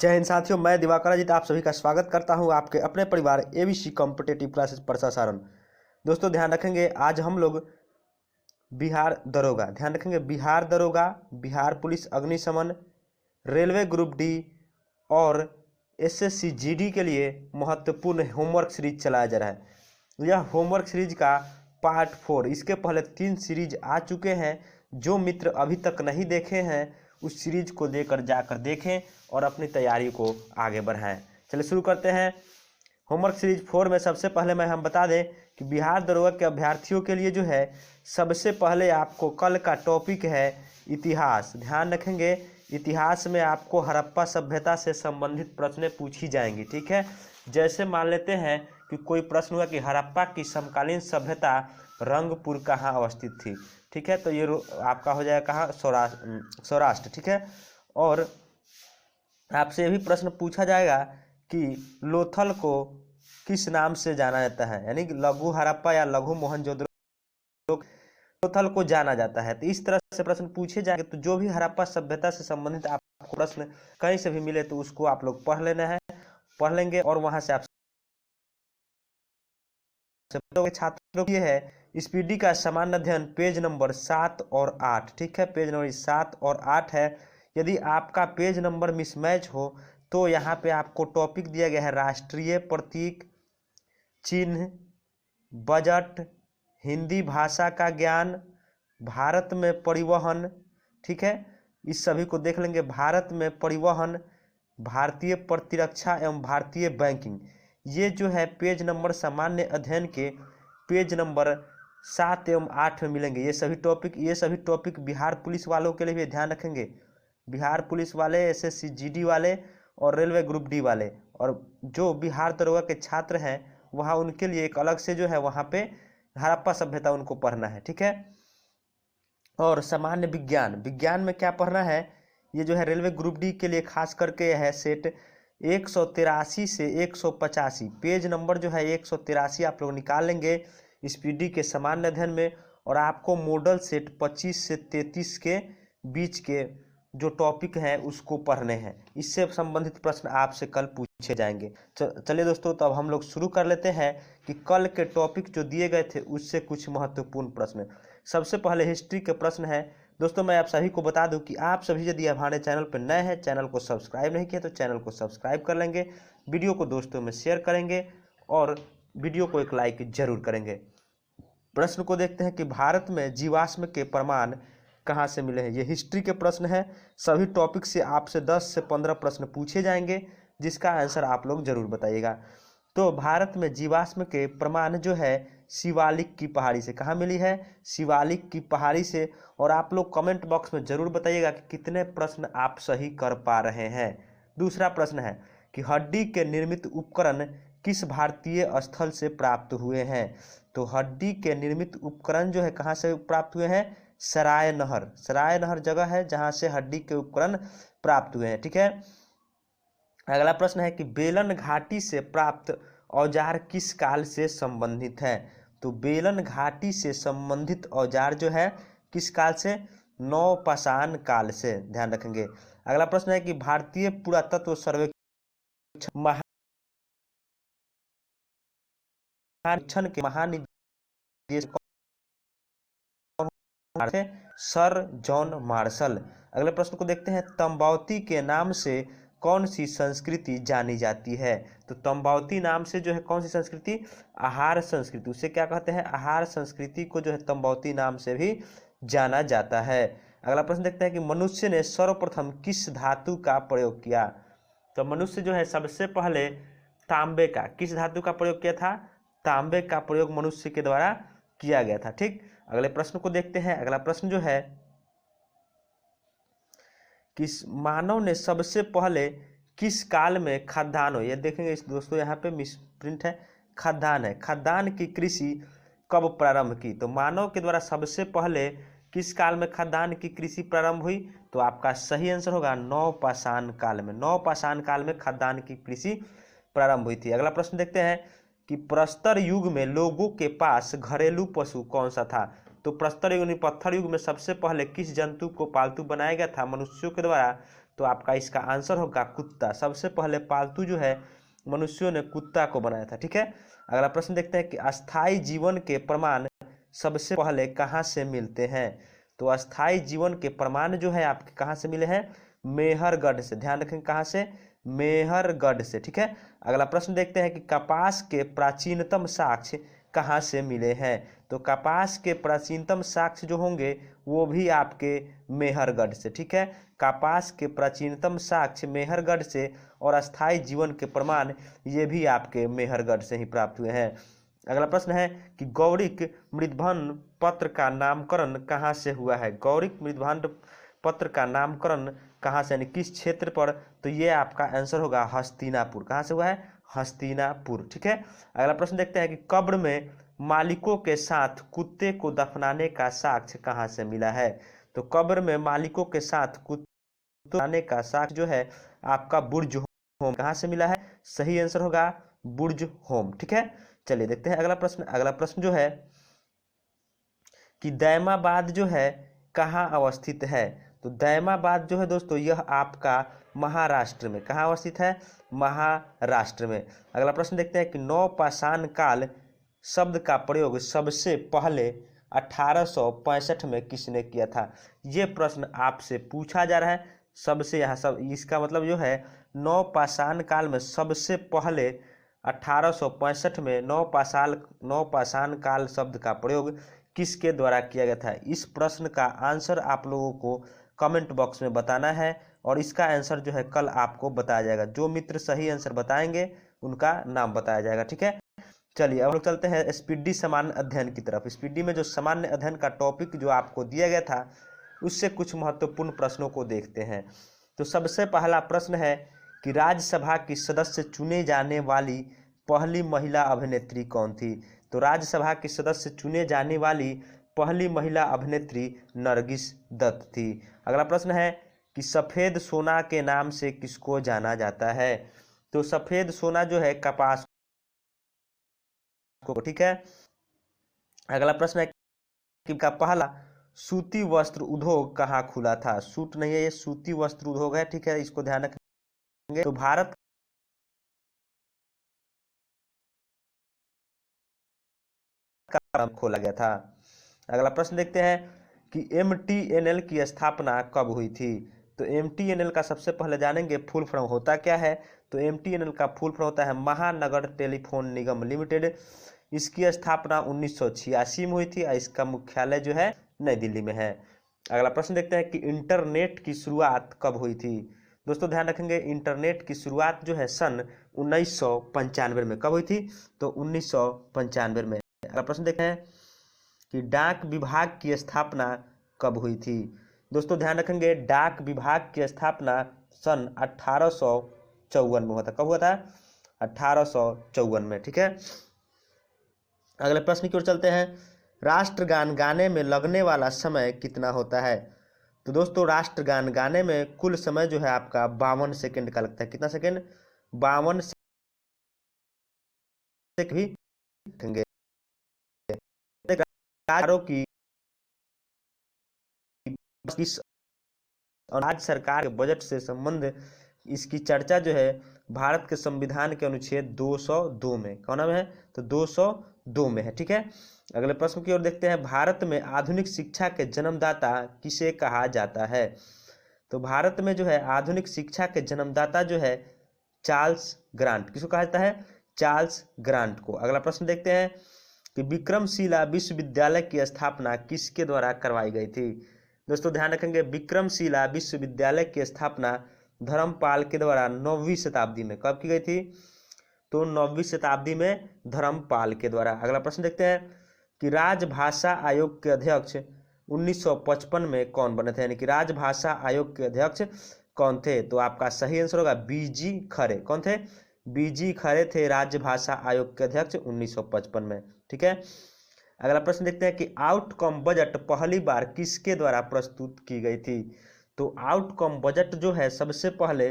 जय हिंद साथियों, मैं दिवाकर अजीत आप सभी का स्वागत करता हूं आपके अपने परिवार एबीसी कॉम्पिटेटिव क्लासेस प्रसारण। दोस्तों ध्यान रखेंगे, आज हम लोग बिहार दरोगा बिहार दरोगा, बिहार पुलिस अग्निशमन, रेलवे ग्रुप डी और एसएससी जीडी के लिए महत्वपूर्ण होमवर्क सीरीज चलाया जा रहा है। यह होमवर्क सीरीज का पार्ट 4, इसके पहले 3 सीरीज आ चुके हैं। जो मित्र अभी तक नहीं देखे हैं उस सीरीज को लेकर जाकर देखें और अपनी तैयारी को आगे बढ़ाएं। चलिए शुरू करते हैं। होमवर्क सीरीज 4 में सबसे पहले हम बता दें कि बिहार दरोगा के अभ्यर्थियों के लिए जो है सबसे पहले आपको कल का टॉपिक है इतिहास। ध्यान रखेंगे, इतिहास में आपको हड़प्पा सभ्यता से संबंधित प्रश्न पूछी जाएंगी। ठीक है, जैसे मान लेते हैं कि कोई प्रश्न हुआ कि हड़प्पा की समकालीन सभ्यता रंगपुर कहाँ अवस्थित थी। ठीक है, तो ये आपका हो जाएगा कहाँ, सौराष्ट्र। ठीक है, और आपसे भी प्रश्न पूछा जाएगा कि लोथल को किस नाम से जाना जाता है, यानी कि लघु हड़प्पा या लघु मोहनजोदड़ो लोथल को जाना जाता है। तो इस तरह से प्रश्न पूछे जाएंगे। तो जो भी हड़प्पा सभ्यता से संबंधित आपको प्रश्न कहीं से भी मिले तो उसको आप लोग पढ़ लेना है, पढ़ लेंगे और वहां से आप छात्रों की है स्पीडी का सामान्य अध्ययन पेज नंबर 7 और 8। ठीक है, पेज नंबर 7 और 8 है। यदि आपका पेज नंबर मिसमैच हो तो यहाँ पे आपको टॉपिक दिया गया है राष्ट्रीय प्रतीक, चिन्ह, बजट, हिंदी भाषा का ज्ञान, भारत में परिवहन। ठीक है, इस सभी को देख लेंगे। भारत में परिवहन, भारतीय प्रतिरक्षा एवं भारतीय बैंकिंग, ये जो है पेज नंबर सामान्य अध्ययन के पेज नंबर 7 एवं 8 में मिलेंगे। ये सभी टॉपिक बिहार पुलिस वालों के लिए भी ध्यान रखेंगे। बिहार पुलिस वाले, एसएससी जीडी वाले और रेलवे ग्रुप डी वाले, और जो बिहार दरोगा के छात्र हैं वहाँ उनके लिए एक अलग से जो है वहाँ पे हड़प्पा सभ्यता उनको पढ़ना है। ठीक है, और सामान्य विज्ञान में क्या पढ़ना है, ये जो है रेलवे ग्रुप डी के लिए खास करके है सेट 183 से 185, पेज नंबर जो है 183 आप लोग निकाल लेंगे स्पीडी के सामान्य अध्ययन में। और आपको मॉडल सेट 25 से 33 के बीच के जो टॉपिक हैं उसको पढ़ने हैं। इससे संबंधित प्रश्न आपसे कल पूछे जाएंगे। चलिए दोस्तों, तो अब हम लोग शुरू कर लेते हैं कि कल के टॉपिक जो दिए गए थे उससे कुछ महत्वपूर्ण प्रश्न। सबसे पहले हिस्ट्री के प्रश्न है। दोस्तों मैं आप सभी को बता दूं कि आप सभी यदि हमारे चैनल पर नए हैं, चैनल को सब्सक्राइब नहीं किया तो चैनल को सब्सक्राइब कर लेंगे, वीडियो को दोस्तों में शेयर करेंगे और वीडियो को एक लाइक जरूर करेंगे। प्रश्न को देखते हैं कि भारत में जीवाश्म के प्रमाण कहाँ से मिले हैं। ये हिस्ट्री के प्रश्न है। सभी टॉपिक से आपसे 10 से 15 प्रश्न पूछे जाएंगे जिसका आंसर आप लोग जरूर बताइएगा। तो भारत में जीवाश्म के प्रमाण जो है शिवालिक की पहाड़ी से कहाँ मिली है, शिवालिक की पहाड़ी से। और आप लोग कमेंट बॉक्स में जरूर बताइएगा कि कितने प्रश्न आप सही कर पा रहे हैं। दूसरा प्रश्न है कि हड्डी के निर्मित उपकरण किस भारतीय स्थल से प्राप्त हुए हैं। तो हड्डी के निर्मित उपकरण जो है कहाँ से प्राप्त हुए हैं, सराय नहर जगह है जहाँ से हड्डी के उपकरण प्राप्त हुए हैं। ठीक है, अगला प्रश्न है कि बेलन घाटी से प्राप्त औजार किस काल से संबंधित है। तो बेलन घाटी से संबंधित औजार जो है किस काल से, नवपाषाण काल से। ध्यान रखेंगे। अगला प्रश्न है कि भारतीय पुरातत्व सर्वेक्षण के महानिदेशक सर जॉन मार्शल। अगले प्रश्न को देखते हैं, तंबावती के नाम से कौन सी संस्कृति जानी जाती है। तो तंबावती नाम से जो है कौन सी संस्कृति, आहार संस्कृति, उसे क्या कहते हैं, आहार संस्कृति को जो है तंबावती नाम से भी जाना जाता है। अगला प्रश्न देखते हैं कि मनुष्य ने सर्वप्रथम किस धातु का प्रयोग किया। तो मनुष्य जो है सबसे पहले तांबे का, किस धातु का प्रयोग किया था, तांबे का प्रयोग मनुष्य के द्वारा किया गया था। ठीक, अगले प्रश्न को देखते हैं। अगला प्रश्न जो है कि मानव ने सबसे पहले किस काल में खाद्यान्न, ये देखेंगे इस दोस्तों यहाँ पे मिस प्रिंट है, खाद्यान्न है, खाद्यान्न की कृषि कब प्रारंभ की। तो मानव के द्वारा सबसे पहले किस काल में खाद्यान्न की कृषि प्रारंभ हुई। तो आपका सही आंसर होगा नवपाषाण काल में। नवपाषाण काल में खाद्यान्न की कृषि प्रारंभ हुई थी। अगला प्रश्न देखते हैं कि प्रस्तर युग में लोगों के पास घरेलू पशु कौन सा था। तो प्रस्तर युग पत्थर युग में सबसे पहले किस जंतु को पालतू बनाया गया था मनुष्यों के द्वारा। तो आपका इसका आंसर होगा कुत्ता। सबसे पहले पालतू जो है मनुष्यों ने कुत्ता को बनाया था। ठीक है, अगला प्रश्न देखते हैं कि अस्थाई जीवन के प्रमाण सबसे पहले कहाँ से मिलते हैं। तो अस्थाई जीवन के प्रमाण जो है आपके कहाँ से मिले हैं, मेहरगढ़ से। ध्यान रखें कहाँ से, मेहरगढ़ से। ठीक है, अगला प्रश्न देखते हैं कि कपास के प्राचीनतम साक्ष्य कहाँ से मिले हैं। तो कपास के प्राचीनतम साक्ष्य जो होंगे वो भी आपके मेहरगढ़ से। ठीक है, कपास के प्राचीनतम साक्ष्य मेहरगढ़ से और अस्थाई जीवन के प्रमाण ये भी आपके मेहरगढ़ से ही प्राप्त हुए हैं। अगला प्रश्न है कि गौड़िक मृदभंड पत्र का नामकरण कहाँ से हुआ है। गौड़िक मृदभंड पत्र का नामकरण कहाँ से, यानी किस क्षेत्र पर, तो ये आपका आंसर होगा हस्तिनापुर। कहाँ से हुआ है, हस्तिनापुर। ठीक है, अगला प्रश्न देखते हैं कि कब्र में मालिकों के साथ कुत्ते को दफनाने का साक्ष्य कहाँ से मिला है। तो कब्र में मालिकों के साथ कुत्ते दफनाने का साक्ष्य जो है आपका बुर्ज होम कहाँ से मिला है, सही आंसर होगा बुर्ज होम। ठीक है, चलिए देखते हैं अगला प्रश्न। अगला प्रश्न जो है कि दैमाबाद जो है कहाँ अवस्थित है। तो दैमाबाद जो है दोस्तों यह आपका महाराष्ट्र में, कहाँ अवस्थित है, महाराष्ट्र में। अगला प्रश्न देखते हैं कि नवपाषाण काल शब्द का प्रयोग सबसे पहले 1865 में किसने किया था। ये प्रश्न आपसे पूछा जा रहा है सबसे, यहाँ सब इसका मतलब जो है नवपाषाण काल में सबसे पहले 1865 में नवपाषाण काल शब्द का प्रयोग किसके द्वारा किया गया था। इस प्रश्न का आंसर आप लोगों को कमेंट बॉक्स में बताना है और इसका आंसर जो है कल आपको बताया जाएगा। जो मित्र सही आंसर बताएंगे उनका नाम बताया जाएगा। ठीक है, चलिए अब लोग चलते हैं स्पीडी सामान्य अध्ययन की तरफ। स्पीडी में जो सामान्य अध्ययन का टॉपिक जो आपको दिया गया था उससे कुछ महत्वपूर्ण प्रश्नों को देखते हैं। तो सबसे पहला प्रश्न है कि राज्यसभा की सदस्य चुने जाने वाली पहली महिला अभिनेत्री कौन थी। तो राज्यसभा की सदस्य चुने जाने वाली पहली महिला अभिनेत्री नरगिस दत्त थी। अगला प्रश्न है कि सफ़ेद सोना के नाम से किसको जाना जाता है। तो सफ़ेद सोना जो है कपास को। ठीक है, अगला प्रश्न है कि का पहला सूती वस्त्र उद्योग कहाँ खुला था। सूट नहीं है, ये सूती वस्त्र उद्योग है। ठीक है, इसको ध्यान रखेंगे। तो भारत का खोला गया था। अगला प्रश्न देखते हैं कि MTNL की स्थापना कब हुई थी। तो MTNL का सबसे पहले जानेंगे फुल फॉर्म होता क्या है। तो MTNL का फुल फॉर्म होता है महानगर टेलीफोन निगम लिमिटेड। इसकी स्थापना 1986 में हुई थी और इसका मुख्यालय जो है नई दिल्ली में है। अगला प्रश्न देखते हैं कि इंटरनेट की शुरुआत कब हुई थी। दोस्तों ध्यान रखेंगे इंटरनेट की शुरुआत जो है सन 1995 में। कब हुई थी, तो 1995 में। अगला प्रश्न देखते हैं कि डाक विभाग की स्थापना कब हुई थी। दोस्तों ध्यान रखेंगे डाक विभाग की स्थापना सन 1854 में हुआ था। कब हुआ था, 1854 में। ठीक है, अगले प्रश्न की ओर चलते हैं। राष्ट्रगान गाने में लगने वाला समय कितना होता है। तो दोस्तों राष्ट्रगान गाने में कुल समय जो है आपका 52 सेकंड का लगता है। कितना सेकंड, 52 सेकंड भी रखेंगे। की राज्य सरकार के बजट से संबंध इसकी चर्चा जो है भारत के संविधान के अनुच्छेद 202 में, कौन में है, तो 202 में है। ठीक है, अगले प्रश्न की ओर देखते हैं। भारत में आधुनिक शिक्षा के जन्मदाता किसे कहा जाता है। तो भारत में जो है आधुनिक शिक्षा के जन्मदाता जो है चार्ल्स ग्रांट। किसको कहा जाता है, चार्ल्स ग्रांट को। अगला प्रश्न देखते हैं कि विक्रमशिला विश्वविद्यालय की स्थापना किसके द्वारा करवाई गई थी। दोस्तों ध्यान रखेंगे विक्रमशिला विश्वविद्यालय की स्थापना धर्मपाल के द्वारा 9वीं शताब्दी में कब की गई थी, तो 9वीं शताब्दी में धर्मपाल के द्वारा। अगला प्रश्न देखते हैं कि राजभाषा आयोग के अध्यक्ष 1955 में कौन बने थे, यानी कि राजभाषा आयोग के अध्यक्ष कौन थे। तो आपका सही आंसर होगा BG खरे। कौन थे, BG खरे थे राजभाषा आयोग के अध्यक्ष 1955 में। ठीक है, अगला प्रश्न देखते हैं कि आउटकम बजट पहली बार किसके द्वारा प्रस्तुत की गई थी। तो आउटकम बजट जो है सबसे पहले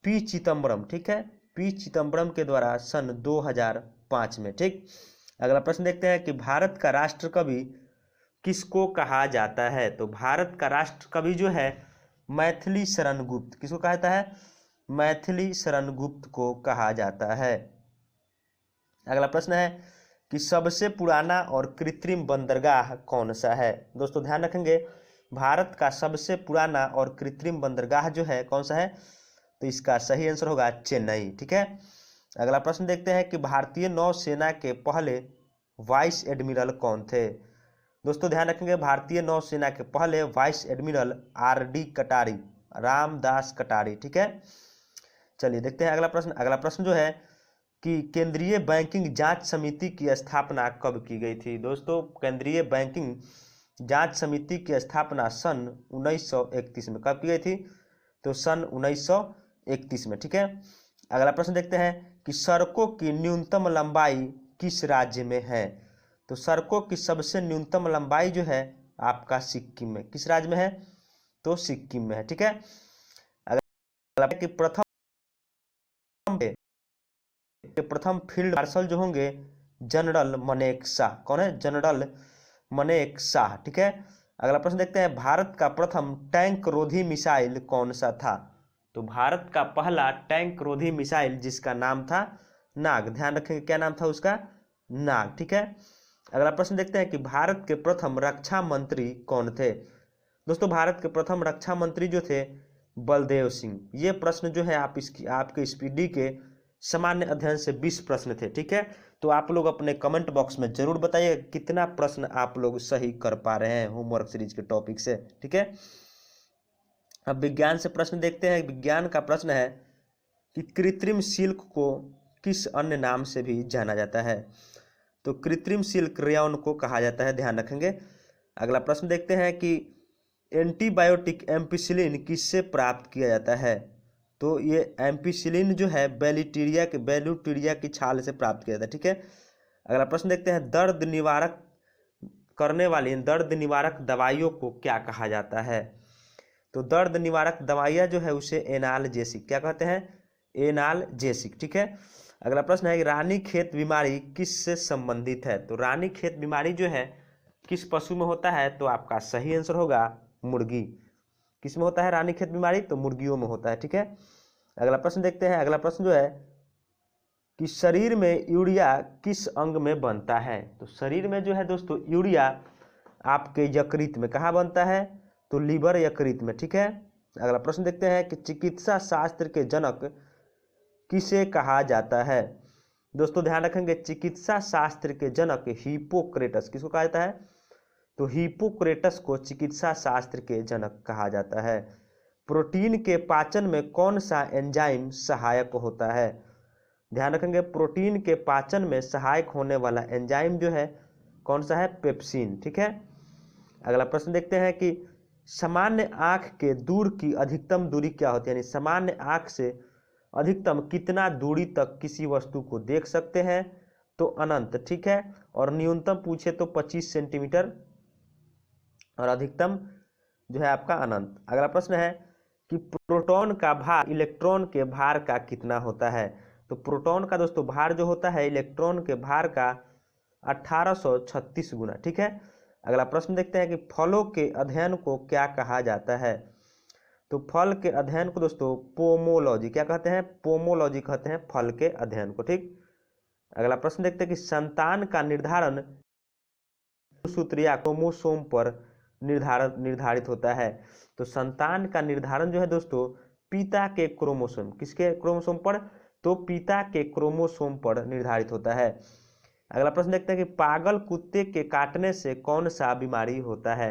P चिदम्बरम, ठीक है, P चिदम्बरम के द्वारा सन 2005 में। ठीक, अगला प्रश्न देखते हैं कि भारत का राष्ट्र कवि किसको कहा जाता है। तो भारत का राष्ट्र कवि जो है मैथिली शरण गुप्त। किसको कहा जाता है? मैथिली शरण गुप्त को कहा जाता है। अगला प्रश्न है कि सबसे पुराना और कृत्रिम बंदरगाह कौन सा है? दोस्तों ध्यान रखेंगे, भारत का सबसे पुराना और कृत्रिम बंदरगाह जो है कौन सा है? तो इसका सही आंसर होगा चेन्नई। ठीक है। अगला प्रश्न देखते हैं कि भारतीय नौसेना के पहले वाइस एडमिरल कौन थे? दोस्तों ध्यान रखेंगे, भारतीय नौसेना के पहले वाइस एडमिरल RD कटारी, रामदास कटारी। ठीक है। चलिए देखते हैं अगला प्रश्न। अगला प्रश्न जो है कि केंद्रीय बैंकिंग जांच समिति की स्थापना कब की गई थी? दोस्तों केंद्रीय बैंकिंग जांच समिति की स्थापना सन 1931 में कब की गई थी? तो सन 1931 में। ठीक है। अगला प्रश्न देखते हैं कि सड़कों की न्यूनतम लंबाई किस राज्य में है? तो सड़कों की सबसे न्यूनतम लंबाई जो है आपका सिक्किम में। किस राज्य में है? तो सिक्किम में है। ठीक है। अगला कि प्रथम फील्ड मार्शल जो होंगे जनरल मनेकशॉ। कौन है? जनरल मनेकशॉ। ठीक है। अगला प्रश्न देखते हैं, भारत का प्रथम टैंक रोधी मिसाइल कौन सा था? तो भारत का पहला टैंक रोधी मिसाइल जिसका नाम था नाग। ध्यान रखेंगे क्या नाम था उसका? नाग। ठीक है। अगला प्रश्न देखते हैं कि भारत के प्रथम रक्षा मंत्री कौन थे? दोस्तों भारत के प्रथम रक्षा मंत्री जो थे बलदेव सिंह। ये प्रश्न जो है आपके स्पीडी के सामान्य अध्ययन से 20 प्रश्न थे। ठीक है। तो आप लोग अपने कमेंट बॉक्स में जरूर बताइए कितना प्रश्न आप लोग सही कर पा रहे हैं होमवर्क सीरीज के टॉपिक से। ठीक है। अब विज्ञान से प्रश्न देखते हैं। विज्ञान का प्रश्न है कि कृत्रिम सिल्क को किस अन्य नाम से भी जाना जाता है? तो कृत्रिम सिल्क रेयॉन को कहा जाता है। ध्यान रखेंगे। अगला प्रश्न देखते हैं कि एंटीबायोटिक एम्पिसिलिन किससे प्राप्त किया जाता है? तो ये एम्पिसिलिन जो है बैक्टीरिया की छाल से प्राप्त किया जाता है। ठीक है। अगला प्रश्न देखते हैं, दर्द निवारक दवाइयों को क्या कहा जाता है? तो दर्द निवारक दवाइयाँ जो है उसे एनाल्जेसिक क्या कहते हैं? एनाल्जेसिक। ठीक है। अगला प्रश्न है कि रानीखेत बीमारी किससे संबंधित है? तो रानीखेत बीमारी जो है किस पशु में होता है? तो आपका सही आंसर होगा मुर्गी। किस में होता है रानीखेत बीमारी? तो मुर्गियों में होता है। ठीक है। अगला प्रश्न देखते हैं। अगला प्रश्न जो है कि शरीर में यूरिया किस अंग में बनता है? तो शरीर में जो है दोस्तों यूरिया आपके यकृत में कहाँ बनता है? तो लीवर यकृत में। ठीक है। अगला प्रश्न देखते हैं कि चिकित्सा शास्त्र के जनक किसे कहा जाता है? दोस्तों ध्यान रखेंगे, चिकित्सा शास्त्र के जनक हिप्पोक्रेटस। किसको कहा जाता है? तो हिप्पोक्रेटस को चिकित्सा शास्त्र के जनक कहा जाता है। प्रोटीन के पाचन में कौन सा एंजाइम सहायक होता है? ध्यान रखेंगे, प्रोटीन के पाचन में सहायक होने वाला एंजाइम जो है कौन सा है? पेप्सिन। ठीक है। अगला प्रश्न देखते हैं कि सामान्य आंख के दूर की अधिकतम दूरी क्या होती है? यानी सामान्य आंख से अधिकतम कितना दूरी तक किसी वस्तु को देख सकते हैं? तो अनंत। ठीक है। और न्यूनतम पूछे तो 25 सेंटीमीटर और अधिकतम जो है आपका अनंत। अगला प्रश्न है कि प्रोटॉन का भार इलेक्ट्रॉन के भार का कितना होता है? तो प्रोटॉन का दोस्तों भार जो होता है इलेक्ट्रॉन के भार का 1836 गुना। ठीक है। अगला प्रश्न देखते हैं कि फलों के अध्ययन को क्या कहा जाता है? तो फल के अध्ययन को दोस्तों पोमोलॉजी क्या कहते हैं? पोमोलॉजी कहते हैं फल के अध्ययन को। ठीक। अगला प्रश्न देखते हैं कि संतान का निर्धारण सूत्र या क्रोमोसोम पर निर्धारित होता है? तो संतान का निर्धारण जो है दोस्तों पिता के क्रोमोसोम, किसके क्रोमोसोम पर? तो पिता के क्रोमोसोम पर निर्धारित होता है। अगला प्रश्न देखते हैं कि पागल कुत्ते के काटने से कौन सा बीमारी होता है?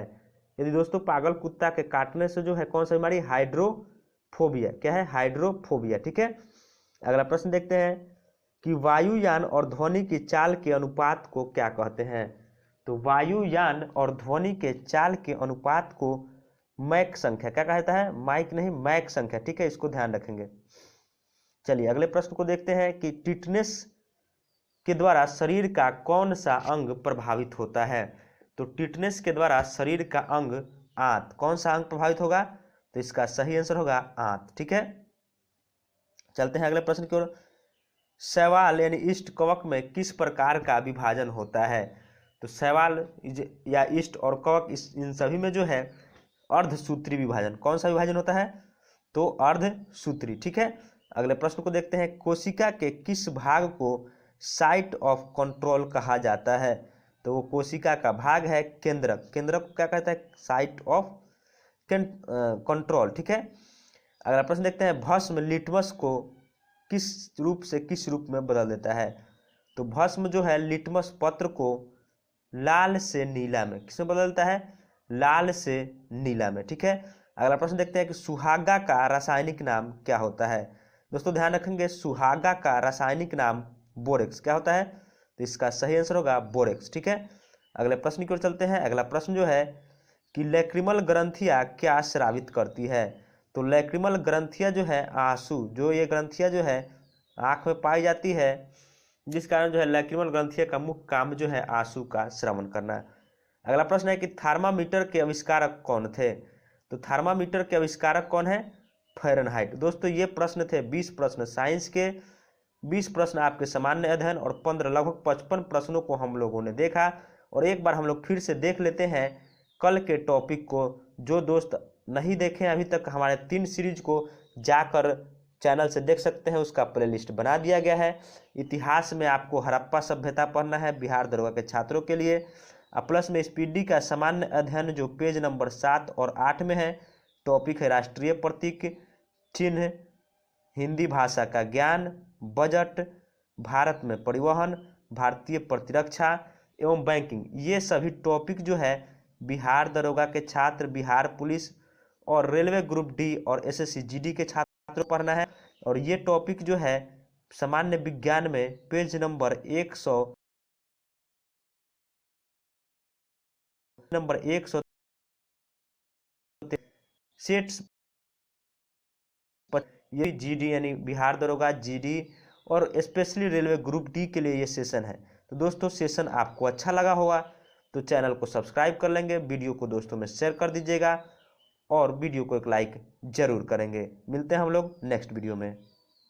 यदि दोस्तों पागल कुत्ता के काटने से जो है कौन सा बीमारी? हाइड्रोफोबिया। क्या है? हाइड्रोफोबिया। ठीक है। अगला प्रश्न देखते हैं कि वायुयान और ध्वनि की चाल के अनुपात को क्या कहते हैं? तो वायुयान और ध्वनि के चाल के अनुपात को मैक संख्या क्या कहता है? माइक नहीं, मैक संख्या। ठीक है। इसको ध्यान रखेंगे। चलिए अगले प्रश्न को देखते हैं कि टिटनेस के द्वारा शरीर का कौन सा अंग प्रभावित होता है? तो टिटनेस के द्वारा शरीर का अंग आंत। कौन सा अंग प्रभावित होगा? तो इसका सही आंसर होगा आंत। ठीक है। चलते हैं अगले प्रश्न की ओर। शैवाल यानी ईस्ट कवक में किस प्रकार का विभाजन होता है? तो शैवाल या ईस्ट और कवक इन सभी में जो है अर्धसूत्री विभाजन। कौन सा विभाजन होता है? तो अर्धसूत्री। ठीक है, अगले प्रश्न को देखते हैं। कोशिका के किस भाग को साइट ऑफ कंट्रोल कहा जाता है? तो वो कोशिका का भाग है केंद्रक। केंद्रक को क्या कहता है? Site of control. ठीक है, अगला प्रश्न देखते हैं। भस्म लिटमस को किस रूप से किस रूप में बदल देता है? तो भस्म जो है लिटमस पत्र को लाल से नीला में किसमें बदलता है? लाल से नीला में। ठीक है, अगला प्रश्न देखते हैं कि सुहागा का रासायनिक नाम क्या होता है? दोस्तों ध्यान रखेंगे, सुहागा का रासायनिक नाम बोरेक्स। क्या होता है? तो इसका सही आंसर होगा बोरेक्स। ठीक है, अगले प्रश्न की ओर चलते हैं। अगला प्रश्न जो है कि लैक्रिमल ग्रंथियां क्या स्रावित करती है? तो लैक्रिमल ग्रंथियां जो है आंसू, जो ये ग्रंथियां जो है आंख में पाई जाती है, जिस कारण जो है लैक्रिमल ग्रंथियां का मुख्य काम जो है आंसू का श्रवण करना। अगला प्रश्न है कि थर्मामीटर के आविष्कारक कौन थे? तो थर्मामीटर के आविष्कारक कौन है? फ़ारेनहाइट। दोस्तों ये प्रश्न थे 20 प्रश्न साइंस के, 20 प्रश्न आपके सामान्य अध्ययन और 15 लगभग 55 प्रश्नों को हम लोगों ने देखा। और एक बार हम लोग फिर से देख लेते हैं कल के टॉपिक को। जो दोस्त नहीं देखे अभी तक, हमारे 3 सीरीज को जाकर चैनल से देख सकते हैं, उसका प्लेलिस्ट बना दिया गया है। इतिहास में आपको हड़प्पा सभ्यता पढ़ना है बिहार दरोगा के छात्रों के लिए। प्लस में स्पीडी का सामान्य अध्ययन जो पेज नंबर 7 और 8 में है। टॉपिक है राष्ट्रीय प्रतीक चिन्ह, हिंदी भाषा का ज्ञान, बजट, भारत में परिवहन, भारतीय प्रतिरक्षा एवं बैंकिंग। ये सभी टॉपिक जो है बिहार दरोगा के छात्र, बिहार पुलिस और रेलवे ग्रुप डी और एसएससी जीडी के छात्रों को पढ़ना है। और ये टॉपिक जो है सामान्य विज्ञान में पेज नंबर 100 सेट्स ये जीडी यानी बिहार दरोगा जीडी और स्पेशली रेलवे ग्रुप डी के लिए ये सेशन है। तो दोस्तों सेशन आपको अच्छा लगा होगा तो चैनल को सब्सक्राइब कर लेंगे, वीडियो को दोस्तों में शेयर कर दीजिएगा और वीडियो को एक लाइक जरूर करेंगे। मिलते हैं हम लोग नेक्स्ट वीडियो में।